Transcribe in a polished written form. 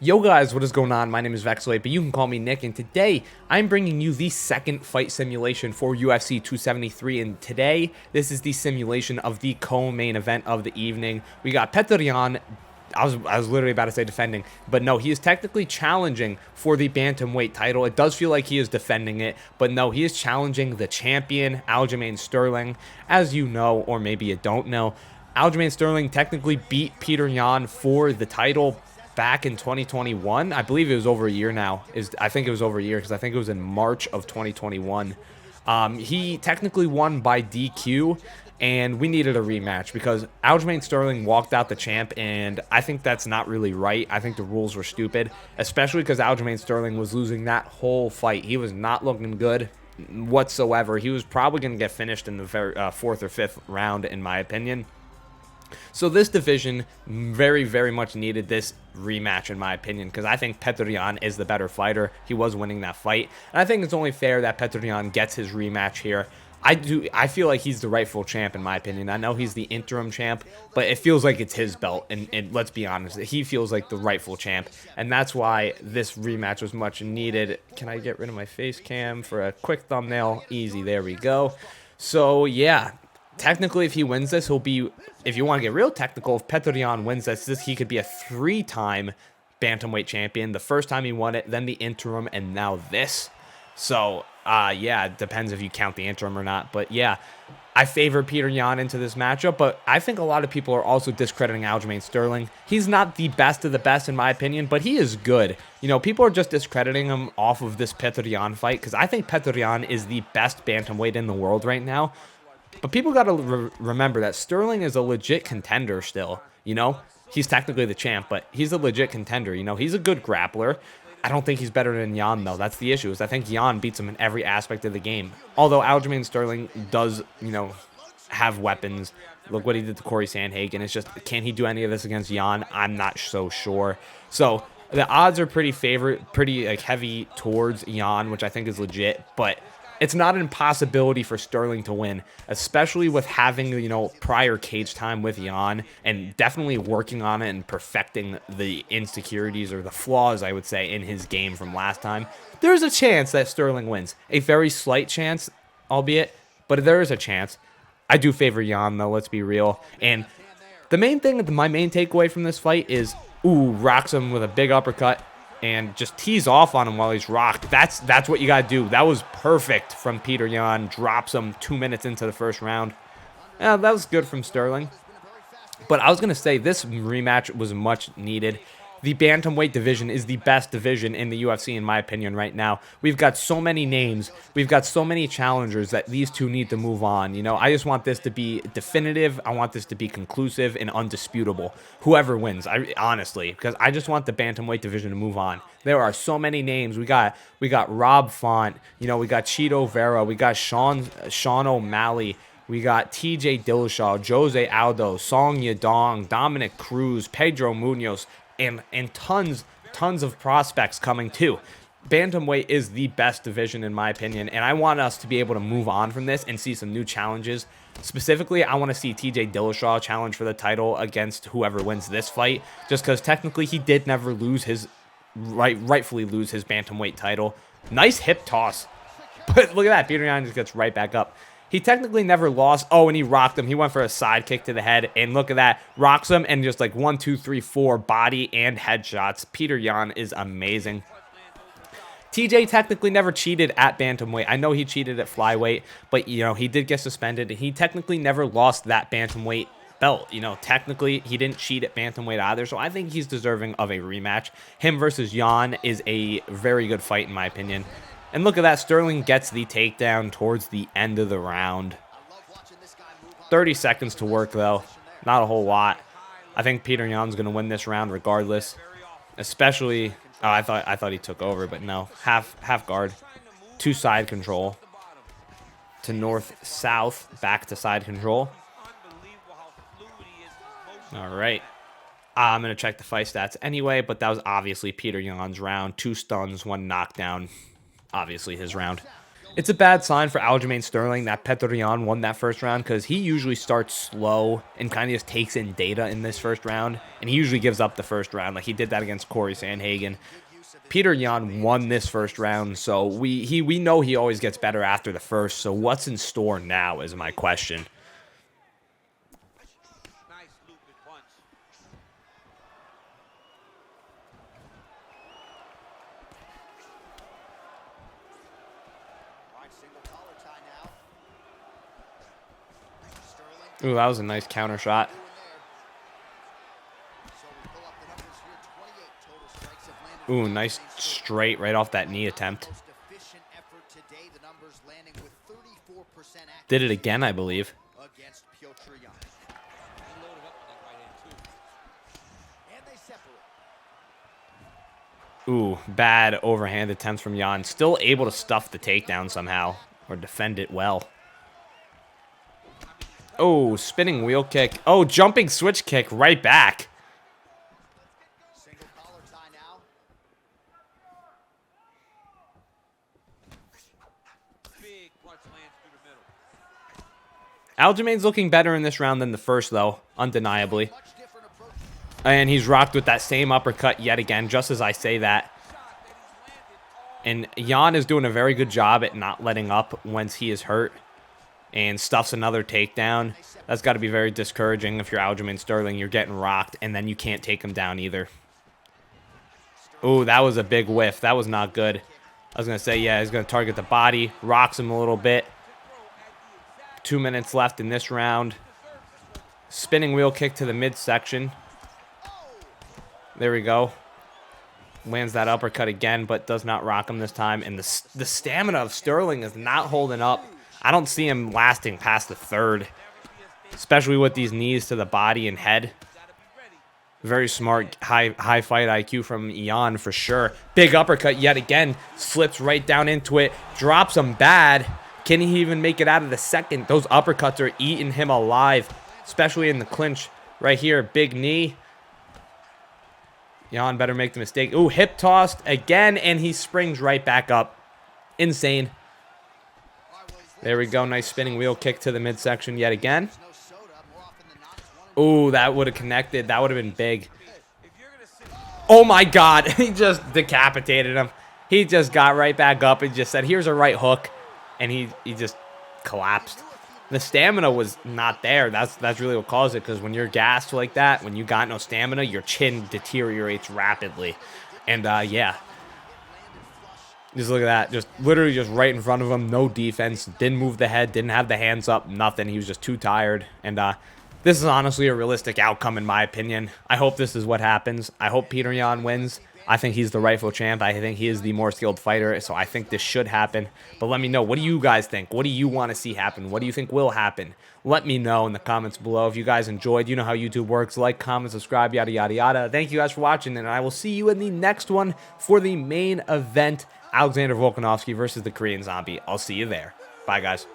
Yo guys, what is going on? My name is Vexlate, but you can call me Nick, and today I'm bringing you the second fight simulation for UFC 273, and today this is the simulation of the co-main event of the evening. We got Petr. I was literally about to say defending, but no, he is technically challenging for the Bantamweight title. It does feel like he is defending it, but no, he is challenging the champion, Aljamain Sterling. As you know, or maybe you don't know, Aljamain Sterling technically beat Petr for the title back in 2021. I believe it was over a year now. I think it was over a year because I think it was in March of 2021. He technically won by DQ, and we needed a rematch because Aljamain Sterling walked out the champ, and I think that's not really right. I think the rules were stupid, especially because Aljamain Sterling was losing that whole fight. He was not looking good whatsoever. He was probably going to get finished in the fourth or fifth round, in my opinion. So this division very, very much needed this rematch, in my opinion, because I think Petr is the better fighter. He was winning that fight, and I think it's only fair that Petr gets his rematch here. I feel like he's the rightful champ, in my opinion. I know he's the interim champ, but it feels like it's his belt, and let's be honest, he feels like the rightful champ, and that's why this rematch was much needed. Can I get rid of my face cam for a quick thumbnail? Easy, there we go. So yeah, technically, if he wins this, he'll be, if you want to get real technical, if Petr wins this, he could be a three-time Bantamweight champion. The first time he won it, then the interim, and now this. So, yeah, it depends if you count the interim or not. But, yeah, I favor Petr into this matchup, but I think a lot of people are also discrediting Aljamain Sterling. He's not the best of the best, in my opinion, but he is good. You know, people are just discrediting him off of this Petr fight, because I think Petr is the best Bantamweight in the world right now. But people got to remember that Sterling is a legit contender still, you know? He's technically the champ, but he's a legit contender, you know? He's a good grappler. I don't think he's better than Jan, though. That's the issue, is I think Jan beats him in every aspect of the game. Although Aljamain Sterling does, you know, have weapons. Look what he did to Corey Sandhagen. It's just, can he do any of this against Jan? I'm not so sure. So the odds are pretty like heavy towards Jan, which I think is legit, but it's not an impossibility for Sterling to win, especially with having, you know, prior cage time with Jan and definitely working on it and perfecting the insecurities or the flaws, I would say, in his game from last time. There's a chance that Sterling wins. A very slight chance, albeit, but there is a chance. I do favor Jan, though, let's be real. And the main thing, my main takeaway from this fight is, ooh, rocks him with a big uppercut and just tees off on him while he's rocked. That's what you got to do. That was perfect from Petr. Drops him 2 minutes into the first round. Yeah, that was good from Sterling. But I was going to say this rematch was much needed. The Bantamweight division is the best division in the UFC, in my opinion, right now. We've got so many names. We've got so many challengers that these two need to move on. You know, I just want this to be definitive. I want this to be conclusive and undisputable. Whoever wins, honestly, because I just want the Bantamweight division to move on. There are so many names. We got Rob Font. You know, we got Cheeto Vera. We got Sean O'Malley. We got TJ Dillashaw, Jose Aldo, Song Yadong, Dominic Cruz, Pedro Munoz, and tons of prospects coming too. Bantamweight is the best division, in my opinion, and I want us to be able to move on from this and see some new challenges. Specifically, I want to see TJ Dillashaw challenge for the title against whoever wins this fight, just because technically he did never lose his, rightfully lose his Bantamweight title. Nice hip toss. But look at that, Petr just gets right back up. He technically never lost. Oh, and he rocked him. He went for a side kick to the head. And look at that. Rocks him and just like 1, 2, 3, 4 body and headshots. Petr is amazing. TJ technically never cheated at Bantamweight. I know he cheated at Flyweight, but, you know, he did get suspended. He technically never lost that Bantamweight belt. You know, technically, he didn't cheat at Bantamweight either, so I think he's deserving of a rematch. Him versus Jan is a very good fight, in my opinion. And look at that, Sterling gets the takedown towards the end of the round. 30 seconds to work, though. Not a whole lot. I think Petr going to win this round regardless. Especially, oh, I thought he took over, but no. Half guard. To side control. To north-south, back to side control. All right. I'm going to check the fight stats anyway, but that was obviously Petr round. 2 stuns, 1 knockdown. Obviously his round. It's a bad sign for Aljamain Sterling that Petr won that first round, because he usually starts slow and kind of just takes in data in this first round, and he usually gives up the first round. Like he did that against Corey Sandhagen. Petr won this first round, so we know he always gets better after the first. So what's in store now is my question. Ooh, that was a nice counter shot. Ooh, nice straight right off that knee attempt. Did it again, I believe. Ooh, bad overhand attempts from Jan. Still able to stuff the takedown somehow, or defend it well. Oh, spinning wheel kick. Oh, jumping switch kick right back. Aljamain's looking better in this round than the first, though, undeniably. And he's rocked with that same uppercut yet again, just as I say that. And Jan is doing a very good job at not letting up once he is hurt. And stuffs another takedown. That's got to be very discouraging if you're Aljamain Sterling. You're getting rocked, and then you can't take him down either. Ooh, that was a big whiff. That was not good. I was going to say, yeah, he's going to target the body. Rocks him a little bit. 2 minutes left in this round. Spinning wheel kick to the midsection. There we go. Lands that uppercut again, but does not rock him this time. And the stamina of Sterling is not holding up. I don't see him lasting past the third, especially with these knees to the body and head. Very smart, high fight IQ from Jan for sure. Big uppercut yet again. Slips right down into it. Drops him bad. Can he even make it out of the second? Those uppercuts are eating him alive, especially in the clinch right here. Big knee. Jan better make the mistake. Ooh, hip tossed again, and he springs right back up. Insane. There we go. Nice spinning wheel kick to the midsection yet again. Ooh, that would have connected. That would have been big. Oh, my God. He just decapitated him. He just got right back up and just said, here's a right hook. And he just collapsed. The stamina was not there. That's really what caused it, because when you're gassed like that, when you got no stamina, your chin deteriorates rapidly. And, yeah. Just look at that. Just literally just right in front of him. No defense. Didn't move the head. Didn't have the hands up. Nothing. He was just too tired. And this is honestly a realistic outcome in my opinion. I hope this is what happens. I hope Petr wins. I think he's the rightful champ. I think he is the more skilled fighter. So I think this should happen. But let me know. What do you guys think? What do you want to see happen? What do you think will happen? Let me know in the comments below. If you guys enjoyed, you know how YouTube works. Like, comment, subscribe, yada, yada, yada. Thank you guys for watching. And I will see you in the next one for the main event. Alexander Volkanovski versus the Korean Zombie. I'll see you there. Bye, guys.